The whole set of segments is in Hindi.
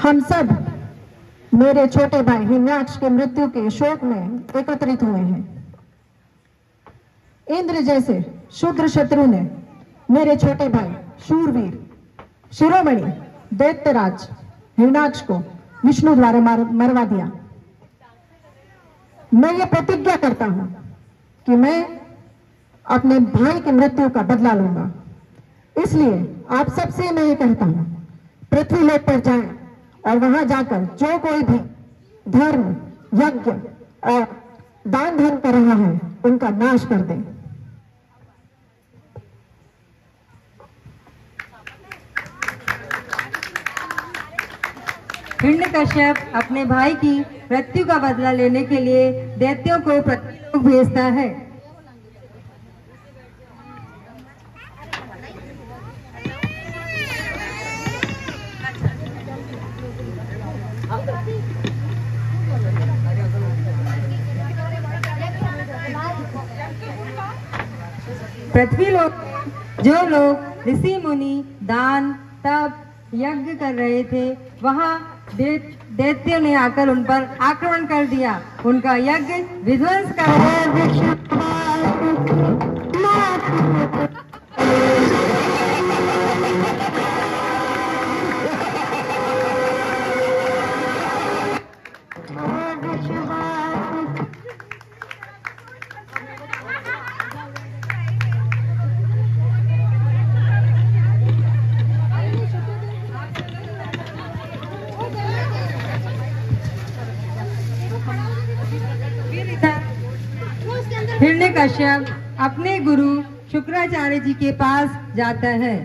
हम सब मेरे छोटे भाई हिरण्याक्ष के मृत्यु के शोक में एकत्रित हुए हैं। इंद्र जैसे शूद्र शत्रु ने मेरे छोटे भाई शूरवीर शिरोमणि दैत्यराज हिरण्याक्ष को विष्णु द्वारा मरवा दिया। मैं ये प्रतिज्ञा करता हूं कि मैं अपने भाई की मृत्यु का बदला लूंगा। इसलिए आप सबसे मैं ये कहता हूं, पृथ्वी लोक पर जाएं और वहां जाकर जो कोई भी धर्म यज्ञ और दान धर्म कर रहा है उनका नाश कर दें। हिरण्यकश्यप अपने भाई की मृत्यु का बदला लेने के लिए दैत्यों को पृथ्वीलोक भेजता है। पृथ्वीलोक में जो लोग ऋषि मुनि दान तप यज्ञ कर रहे थे, वहां दैत्यों ने आकर उन पर आक्रमण कर दिया, उनका यज्ञ विध्वंस कर दिया। हिरण्यकश्यप अपने गुरु शुक्राचार्य जी के पास जाता है।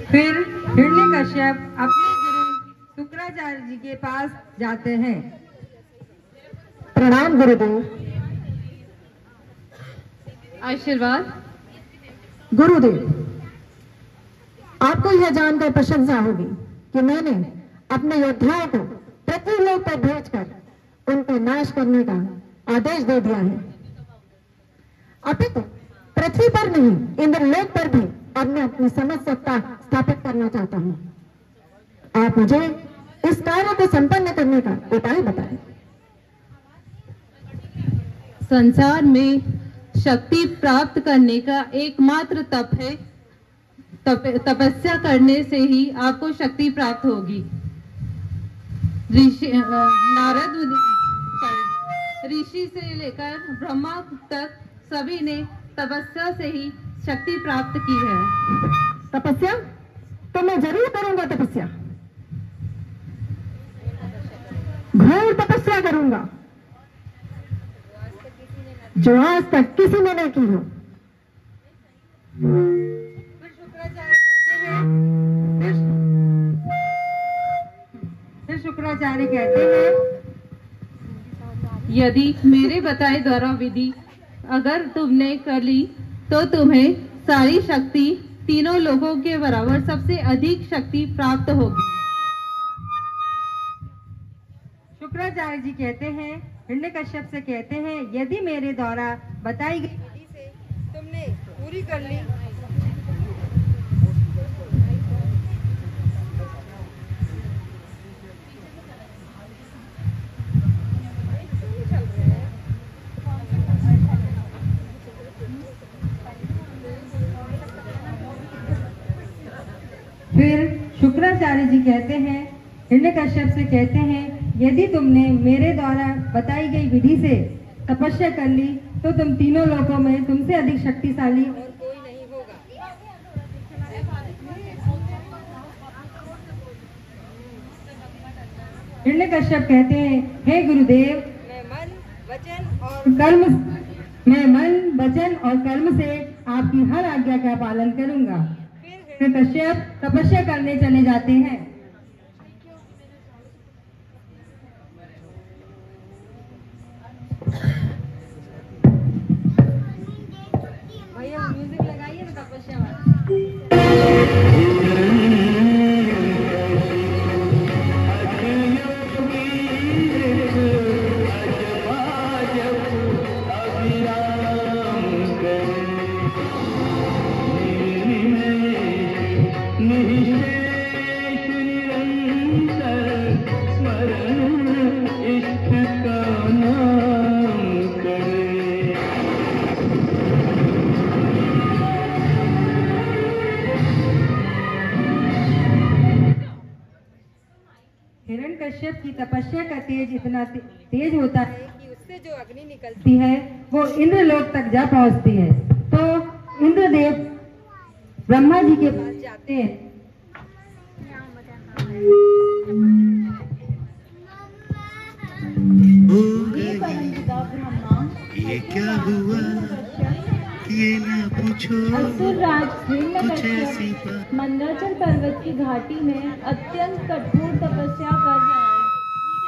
फिर हिरण्यकश्यप अपने गुरु शुक्राचार्य जी के पास जाते हैं। प्रणाम गुरुदेव। आशीर्वाद। गुरुदेव, आपको यह जानकर प्रशंसा होगी कि मैंने अपने योद्धाओं को पृथ्वीलोक पर भेजकर उनका नाश करने का आदेश दे दिया है। अपितु पृथ्वी पर नहीं, इंद्रलोक पर भी अब मैं अपनी समस्त सत्ता स्थापित करना चाहता हूं। आप मुझे इस कार्य को संपन्न करने का उपाय बताएं। संसार में शक्ति प्राप्त करने का एकमात्र तप है। तपस्या करने से ही आपको शक्ति प्राप्त होगी। ऋषि से लेकर ब्रह्मा तक सभी ने तपस्या से ही शक्ति प्राप्त की है। तपस्या तो मैं जरूर करूंगा। तपस्या, घोर तपस्या करूंगा जो आज तक किसी ने नहीं की हो। फिर शुक्राचार्य कहते हैं, यदि मेरे बताए द्वारा विधि अगर तुमने कर ली तो तुम्हें सारी शक्ति तीनों लोगों के बराबर सबसे अधिक शक्ति प्राप्त होगी। शुक्राचार्य जी कहते हैं, हिरण्यकश्यप से कहते हैं, यदि मेरे द्वारा बताई गई विधि से तुमने पूरी कर ली फिर शुक्राचार्य जी कहते हैं, हिरण्यकश्यप से कहते हैं, यदि तुमने मेरे द्वारा बताई गई विधि से तपस्या कर ली तो तुम तीनों लोकों में तुमसे अधिक शक्तिशाली और कोई नहीं होगा। हिरण्यकश्यप कहते हैं, हे गुरुदेव, मैं मन वचन और कर्म से आपकी हर आज्ञा का पालन करूंगा। फिर हिरण्यकश्यप तपस्या करने चले जाते हैं। भैया म्यूजिक लगाइए ना तपस्या वाला। हिरण्यकश्यप की तपस्या का तेज इतना तेज होता है कि उससे जो अग्नि निकलती है वो इंद्रलोक तक जा पहुंचती है। तो इंद्रदेव ब्रह्मा जी के पास जाते हैं। ये क्या हुआ, ये ना पूछो, असुरराज कुछ ऐसी बात। मंदराचल पर्वत की घाटी में अत्यंत कठोर तपस्या कर रहा है।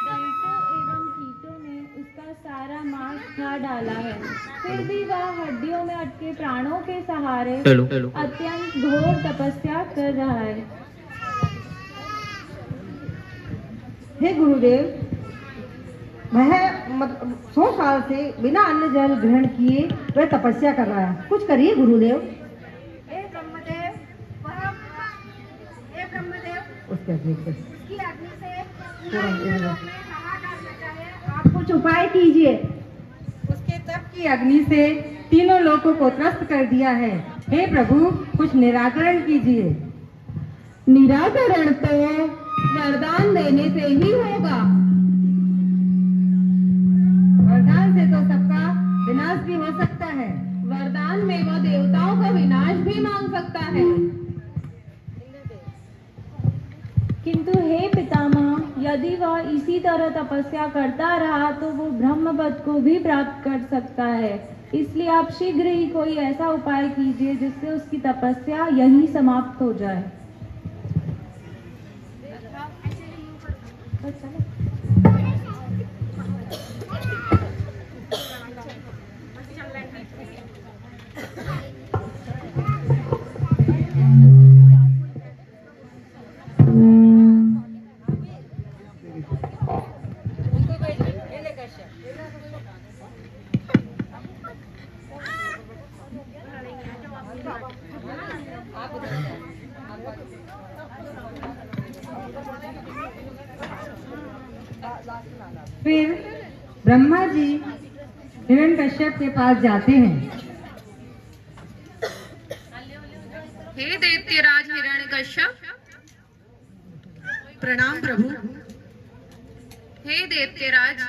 दैत्यों एवं कीटों ने उसका सारा मांस खा डाला है, फिर भी वह हड्डियों में अटके प्राणों के सहारे अत्यंत घोर तपस्या कर रहा है। हे गुरुदेव, वह 100 साल से बिना अन्न जल ग्रहण किए वह तपस्या कर रहा है, कुछ करिए गुरुदेव। हे ब्रह्मदेव, उसके उसकी अग्नि से लोक में हाहाकार मचा है, आप कुछ उपाय कीजिए। उसके तप की अग्नि से तीनों लोगों को त्रस्त कर दिया है। हे प्रभु, कुछ निराकरण कीजिए। निराकरण तो वरदान देने से ही होगा। वरदान से तो सबका विनाश भी हो सकता है। वरदान में वो देवताओं का विनाश भी मांग सकता है। किंतु हे पितामह, यदि वह इसी तरह तपस्या करता रहा तो वो ब्रह्मपद को भी प्राप्त कर सकता है। इसलिए आप शीघ्र ही कोई ऐसा उपाय कीजिए जिससे उसकी तपस्या यहीं समाप्त हो जाए। फिर ब्रह्मा जी हिरण्यकश्यप के पास जाते हैं। हे दैत्यराज हिरण्यकश्यप, प्रणाम प्रभु। हे दैत्यराज,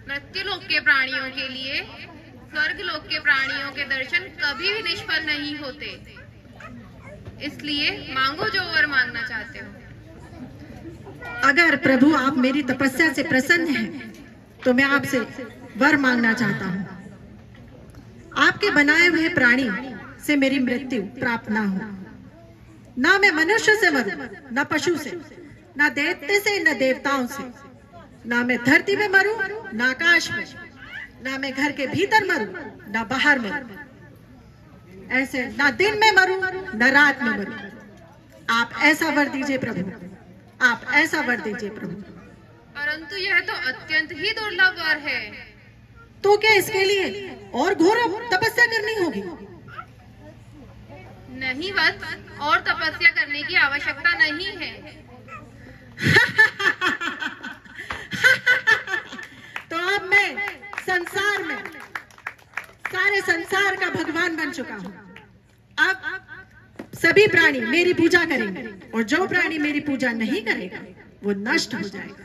मृत्युलोक के प्राणियों के लिए स्वर्गलोक के प्राणियों के दर्शन कभी भी निष्फल नहीं होते। इसलिए मांगो जो वर मांगना चाहते हो। अगर प्रभु आप मेरी तपस्या से प्रसन्न हैं, तो मैं आपसे वर मांगना चाहता हूँ। आपके बनाए हुए प्राणी से मेरी मृत्यु प्राप्त ना हो। ना मैं मनुष्य से मरूं, ना पशु से, ना दैत्य से, न देवताओं से। ना मैं धरती में मरूं, ना आकाश में। ना मैं घर के भीतर मरूं, ना बाहर मरूं। ऐसे ना दिन में मरूं, ना रात में मरूं। आप ऐसा वर दीजिए प्रभु, आप ऐसा वर दीजिए प्रभु। परंतु यह तो अत्यंत ही दुर्लभ वर है। तो क्या इसके लिए और घोर तपस्या करनी होगी? नहीं वत्स, और तपस्या करने की आवश्यकता नहीं है। तो अब मैं संसार में सारे संसार का भगवान बन चुका हूँ। अब सभी प्राणी मेरी पूजा करेंगे, और जो प्राणी मेरी पूजा नहीं करेगा वो नष्ट हो जाएगा।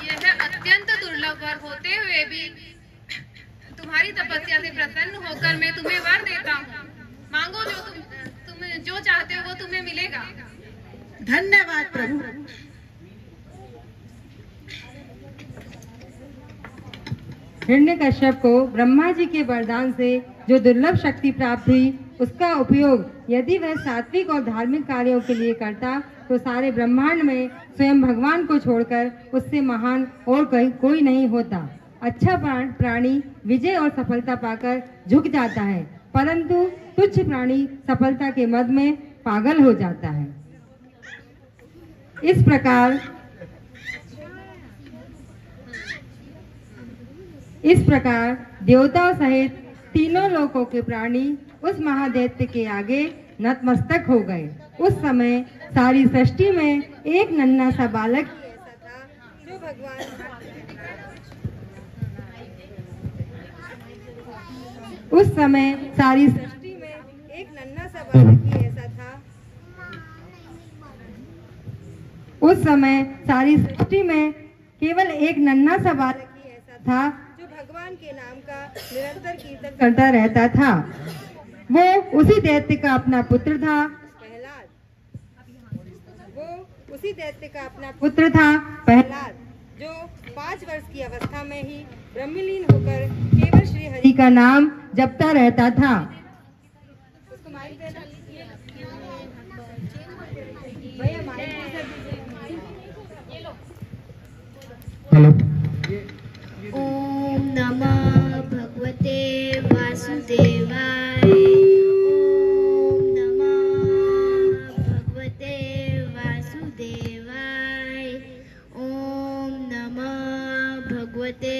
यह अत्यंत दुर्लभ वर होते हुए भी तुम्हारी तपस्या से प्रसन्न होकर मैं तुम्हें वर देता हूँ। मांगो जो तुम जो चाहते हो वो तुम्हें मिलेगा। धन्यवाद प्रभु। हिरण्यकश्यप को ब्रह्मा जी के वरदान से जो दुर्लभ शक्ति प्राप्त हुई, उसका उपयोग यदि वह सात्विक और धार्मिक कार्यों के लिए करता तो सारे ब्रह्मांड में स्वयं भगवान को छोड़कर उससे महान और कोई नहीं होता। अच्छा प्राणी विजय और सफलता पाकर झुक जाता है, परंतु तुच्छ प्राणी सफलता के मद में पागल हो जाता है। इस प्रकार देवताओं सहित तीनों लोकों के प्राणी उस महादैत्य के आगे नतमस्तक हो गए। उस समय सारी सृष्टि में एक नन्हा सा बालक ही ऐसा था जो भगवान उस समय सारी सृष्टि में एक नन्हा सा बालक ही ऐसा था उस समय सारी सृष्टि में केवल एक नन्हा सा बालक ही ऐसा था जो भगवान के नाम का निरंतर कीर्तन करता रहता था। वो उसी दैत्य का अपना पुत्र था प्रहलाद। वो उसी दैत्य का अपना पुत्र था प्रहलाद, जो 5 वर्ष की अवस्था में ही ब्रह्मलीन होकर केवल श्री हरि का नाम जपता रहता था। उसको माइक देना। भैया माइक हेलो। ओम नमः भगवते वासुदेवाय। ओम नमः भगवते वासुदेवाय। ओम नमः भगवते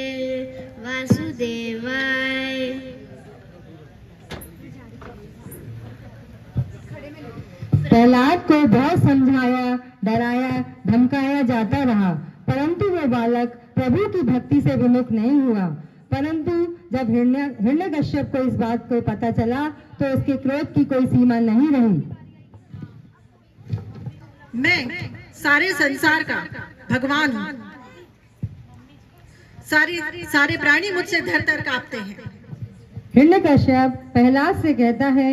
वासुदेवाय। प्रहलाद को बहुत समझाया, डराया, धमकाया जाता रहा, परंतु वो बालक प्रभु की भक्ति से विमुख नहीं हुआ। परंतु जब हिरण्यकश्यप को इस बात को पता चला तो उसके क्रोध की कोई सीमा नहीं रही। मैं सारे संसार का भगवान हूँ। सारे प्राणी मुझसे धर-धर कांपते हैं। हिरण्यकश्यप प्रहलाद से कहता है,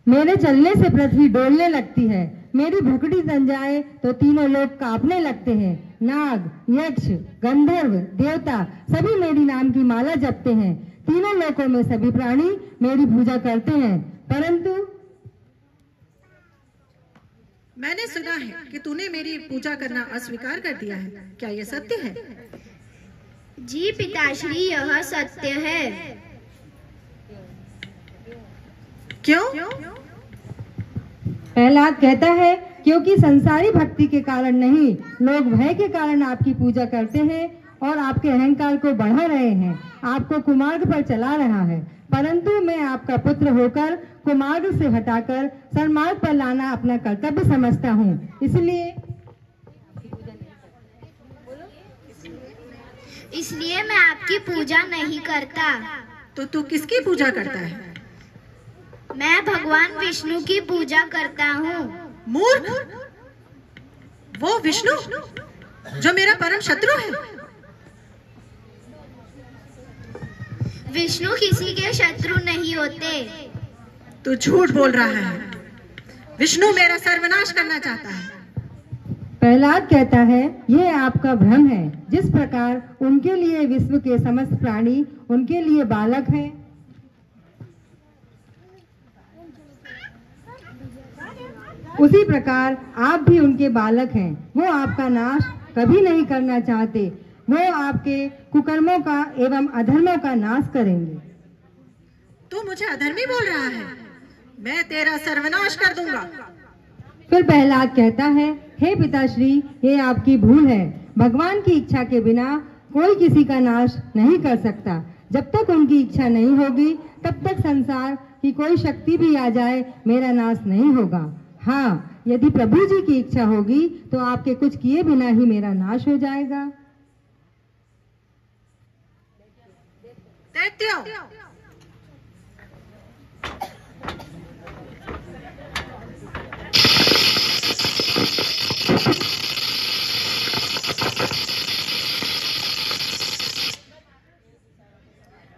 मेरे चलने से पृथ्वी डोलने लगती है, मेरी भुखड़ी तन जाए तो तीनों लोग कांपने लगते हैं। नाग, यक्ष, गंधर्व, देवता सभी मेरी नाम की माला जपते हैं। तीनों लोकों में सभी प्राणी मेरी पूजा करते हैं, परंतु मैंने सुना है कि तूने मेरी पूजा करना अस्वीकार कर दिया है। क्या यह सत्य है? जी पिताश्री, यह सत्य है। क्यों? प्रहलाद कहता है, क्योंकि संसारी भक्ति के कारण नहीं, लोग भय के कारण आपकी पूजा करते हैं और आपके अहंकार को बढ़ा रहे हैं, आपको कुमार्ग पर चला रहा है। परंतु मैं आपका पुत्र होकर कुमार्ग से हटाकर सन्मार्ग पर लाना अपना कर्तव्य समझता हूँ। इसलिए मैं आपकी पूजा नहीं करता। तो तू किसकी पूजा करता है? मैं भगवान विष्णु की पूजा करता हूँ। मूर्ख! वो विष्णु जो मेरा परम शत्रु है। विष्णु किसी के शत्रु नहीं होते। तू झूठ बोल रहा है। विष्णु मेरा सर्वनाश करना चाहता है। प्रहलाद कहता है, यह आपका भ्रम है। जिस प्रकार उनके लिए विश्व के समस्त प्राणी उनके लिए बालक हैं, उसी प्रकार आप भी उनके बालक हैं। वो आपका नाश कभी नहीं करना चाहते। वो आपके कुकर्मों का एवं अधर्मों का नाश करेंगे। तू मुझे अधर्मी बोल रहा है। मैं तेरा सर्वनाश कर दूंगा। फिर प्रहलाद कहता है, हे पिताश्री, ये आपकी भूल है। भगवान की इच्छा के बिना कोई किसी का नाश नहीं कर सकता। जब तक उनकी इच्छा नहीं होगी तब तक संसार की कोई शक्ति भी आ जाए, मेरा नाश नहीं होगा। हाँ, यदि प्रभु जी की इच्छा होगी तो आपके कुछ किए बिना ही मेरा नाश हो जाएगा। दैत्यों!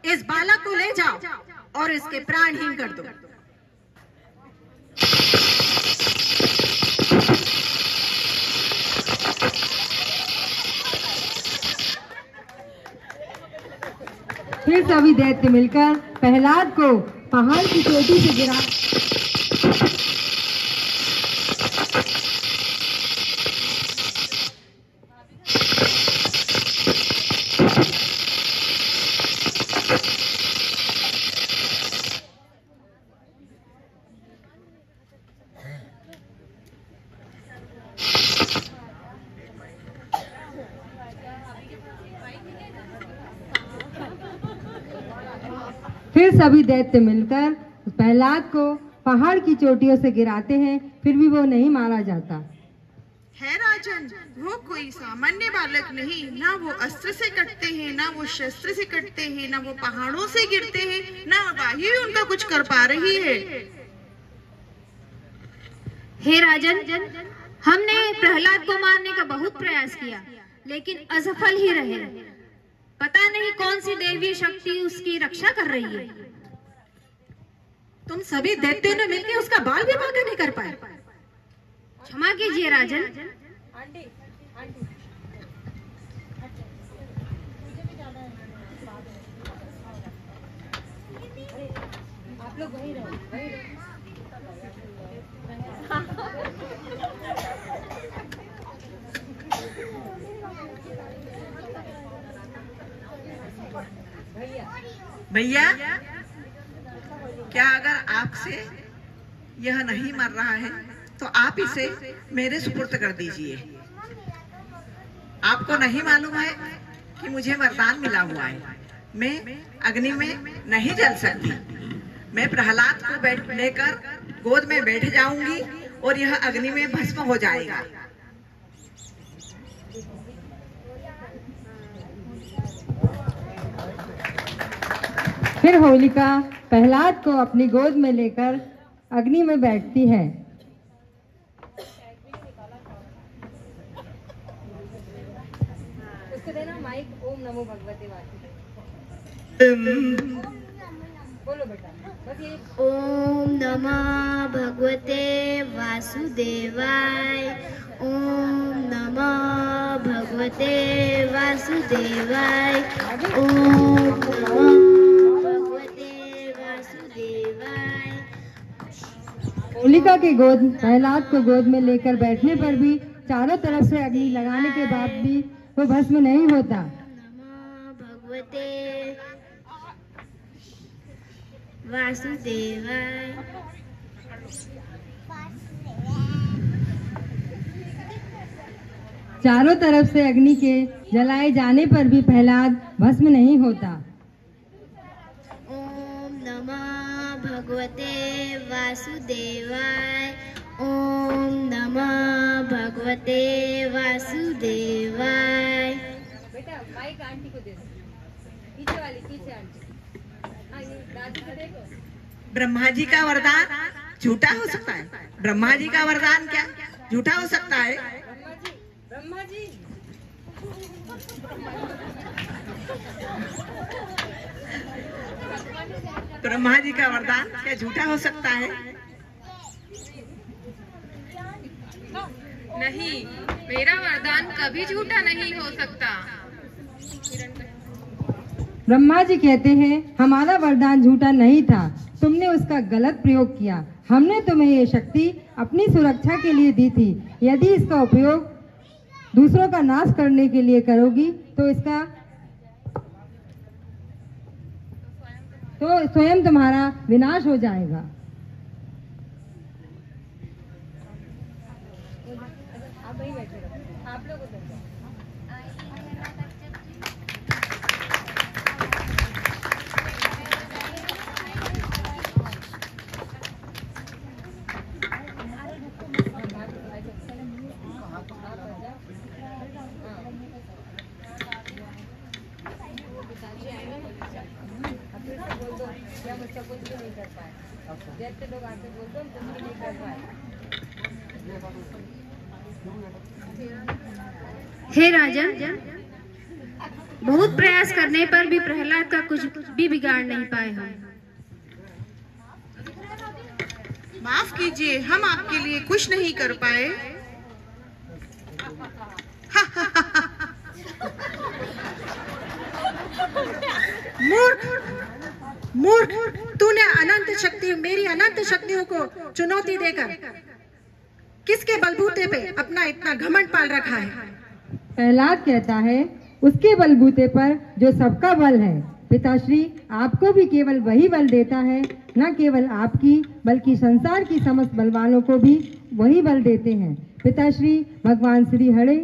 इस बालक को ले जाओ और इसके प्राणहीन कर दो। फिर सभी दैत्य मिलकर प्रहलाद को पहाड़ की चोटी से गिरा फिर सभी दैत्य मिलकर प्रहलाद को पहाड़ की चोटियों से गिराते हैं, फिर भी वो नहीं मारा जाता। है राजन, वो कोई सामान्य बालक नहीं, ना वो अस्त्र से कटते हैं, ना वो शस्त्र से कटते हैं, ना वो पहाड़ों से गिरते हैं, ना वायु उनका कुछ कर पा रही है। हे राजन, हमने प्रहलाद को मारने का बहुत प्रयास किया, लेकिन असफल ही रहे। पता नहीं कौन सी दैवीय शक्ति उसकी रक्षा कर रही है। तुम सभी दैत्यों ने मिलकर उसका बाल भी बांका नहीं कर पाए। क्षमा कीजिए राजन। आप लोग वहीं रहो, भैया, क्या अगर आपसे यह नहीं मर रहा है तो आप इसे मेरे सुपुर्द कर दीजिए। आपको नहीं मालूम है कि मुझे वरदान मिला हुआ है, मैं अग्नि में नहीं जल सकती। मैं प्रहलाद को लेकर गोद में बैठ जाऊंगी और यह अग्नि में भस्म हो जाएगा। फिर होलिका प्रहलाद को अपनी गोद में लेकर अग्नि में बैठती है। उसको देना माइक। ओम नमो भगवते वासुदेवाय। बोलो बेटा, बस ये। ओम नमः भगवते वासुदेवाय। ओम नमः भगवते वासुदेवाय। ओम नमः होलिका के गोद प्रहलाद को गोद में लेकर बैठने पर भी चारों तरफ से अग्नि लगाने के बाद भी वो भस्म नहीं होता। भगवते वासुदेवाय। चारों तरफ से अग्नि के जलाए जाने पर भी प्रहलाद भस्म नहीं होता। ओम नमः भगवते वासुदेवाय। ओम नमः भगवते वासुदेवाय। बेटा माइक आंटी को दे दो, पीछे वाली, पीछे आंटी। हाँ, ये दादी को देखो। ब्रह्मा जी का वरदान झूठा हो सकता है? ब्रह्मा जी का वरदान क्या झूठा हो सकता है? ब्रह्मा जी ब्रह्मा जी का वरदान क्या झूठा हो सकता है? नहीं, मेरा वरदान कभी झूठा नहीं हो सकता। ब्रह्मा जी कहते हैं, हमारा वरदान झूठा नहीं था, तुमने उसका गलत प्रयोग किया। हमने तुम्हें ये शक्ति अपनी सुरक्षा के लिए दी थी। यदि इसका उपयोग दूसरों का नाश करने के लिए करोगी तो स्वयं तुम्हारा विनाश हो जाएगा। आप वहीं बैठे रहो, आप लोग उधर जाओ। लोग आके बोलते हैं तुम नहीं कर पाए। हे राजन, बहुत प्रयास करने पर भी प्रहलाद का कुछ भी बिगाड़ नहीं पाए हम। माफ कीजिए, हम आपके लिए कुछ नहीं कर पाए। मूर्ख, तूने मेरी अनंत शक्तियों को चुनौती देकर किसके बलबूते पे अपना इतना घमंड पाल रखा है? प्रहलाद कहता है, उसके बलबूते पर जो सबका बल है। पिताश्री आपको भी केवल वही बल देता है, न केवल आपकी बल्कि संसार की समस्त बलवानों को भी वही बल देते हैं। पिताश्री भगवान श्री हरि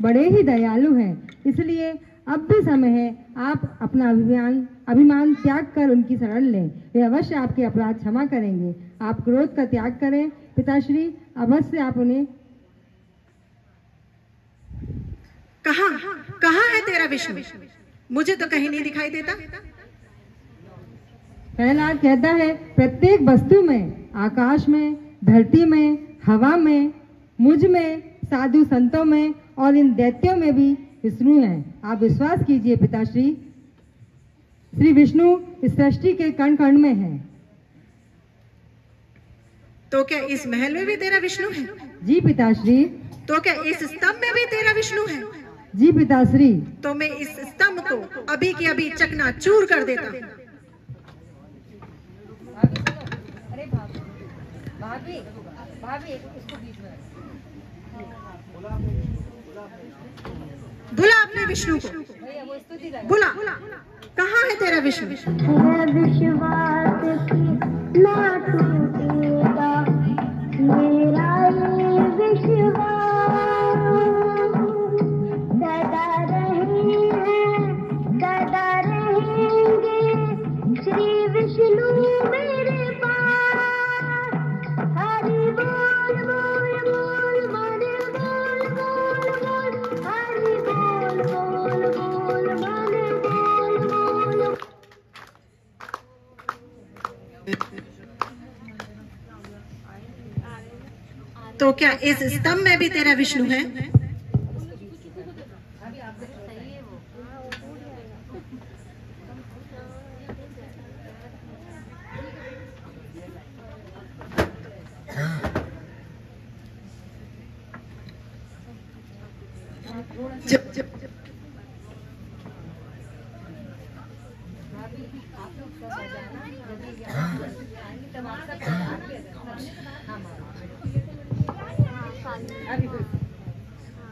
बड़े ही दयालु हैं, इसलिए अब भी समय है, आप अपना अभिमान अभिमान त्याग कर उनकी शरण लें। वे अवश्य आपके अपराध क्षमा करेंगे। आप क्रोध का त्याग करें पिताश्री, अवश्य आप उन्हें। कहाँ है तेरा विष्णु? मुझे तो कहीं नहीं दिखाई देता। प्रहलाद कहता है प्रत्येक वस्तु में, आकाश में, धरती में, हवा में, मुझ में, साधु संतों में और इन दैत्यों में भी विष्णु हैं। आप विश्वास कीजिए पिताश्री, श्री विष्णु इस सृष्टि के कण कण में है। तो क्या इस महल में भी तेरा विष्णु है? जी पिताश्री। तो क्या इस स्तंभ में भी तेरा विष्णु है? जी पिताश्री। तो मैं इस स्तंभ को अभी के अभी चकनाचूर कर देता हूँ। बुला अपने विष्णु को, बुला। कहाँ है तेरा विष्णु? विश्वास की ना टूटेगा मेरा ये विश्वास, सदा रहेंगे श्री विष्णु मेरे पास। हरि बोल बोल बोल बोल बोल बोल बोल, हरि बोल बोल बोल बोल बोल बोल। तो क्या इस स्तंभ में भी तेरा विष्णु है?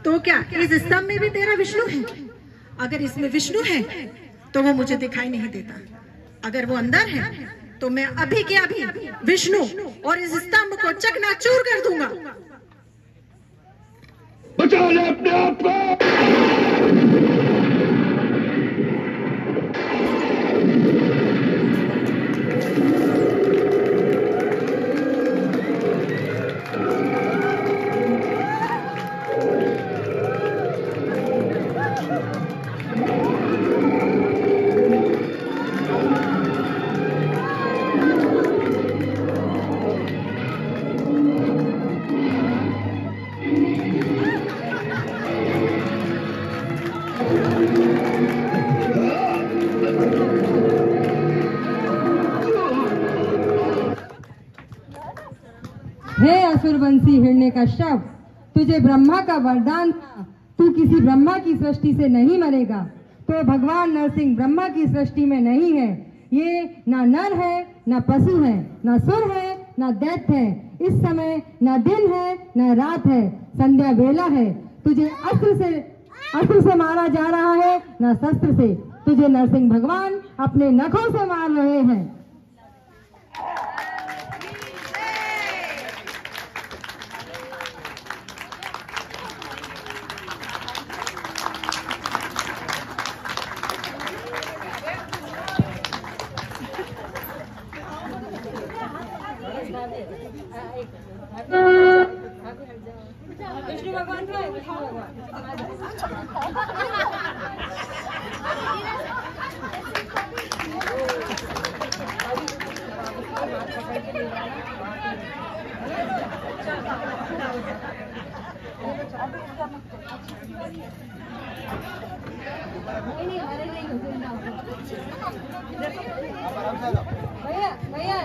तो क्या इस स्तंभ में भी तेरा विष्णु है? अगर इसमें विष्णु है तो वो मुझे दिखाई नहीं देता। अगर वो अंदर है तो मैं अभी के अभी विष्णु और इस स्तंभ को चकनाचूर कर दूंगा। बचा ले अपने आप को। हे असुरवंशी हिरण्यकश्यप, तुझे ब्रह्मा का वरदान था, तू किसी ब्रह्मा की सृष्टि से नहीं मरेगा। तो भगवान नरसिंह ब्रह्मा की सृष्टि में नहीं है। ये ना नर है, ना पशु है, ना सुर है, ना दैत्य है। इस समय ना दिन है, ना रात है, संध्या वेला है। तुझे अस्त्र से मारा जा रहा है, ना शस्त्र से। तुझे नरसिंह भगवान अपने नखों से मार रहे हैं। विष्णु भगवान क्या है? विष्णु भगवान। भैया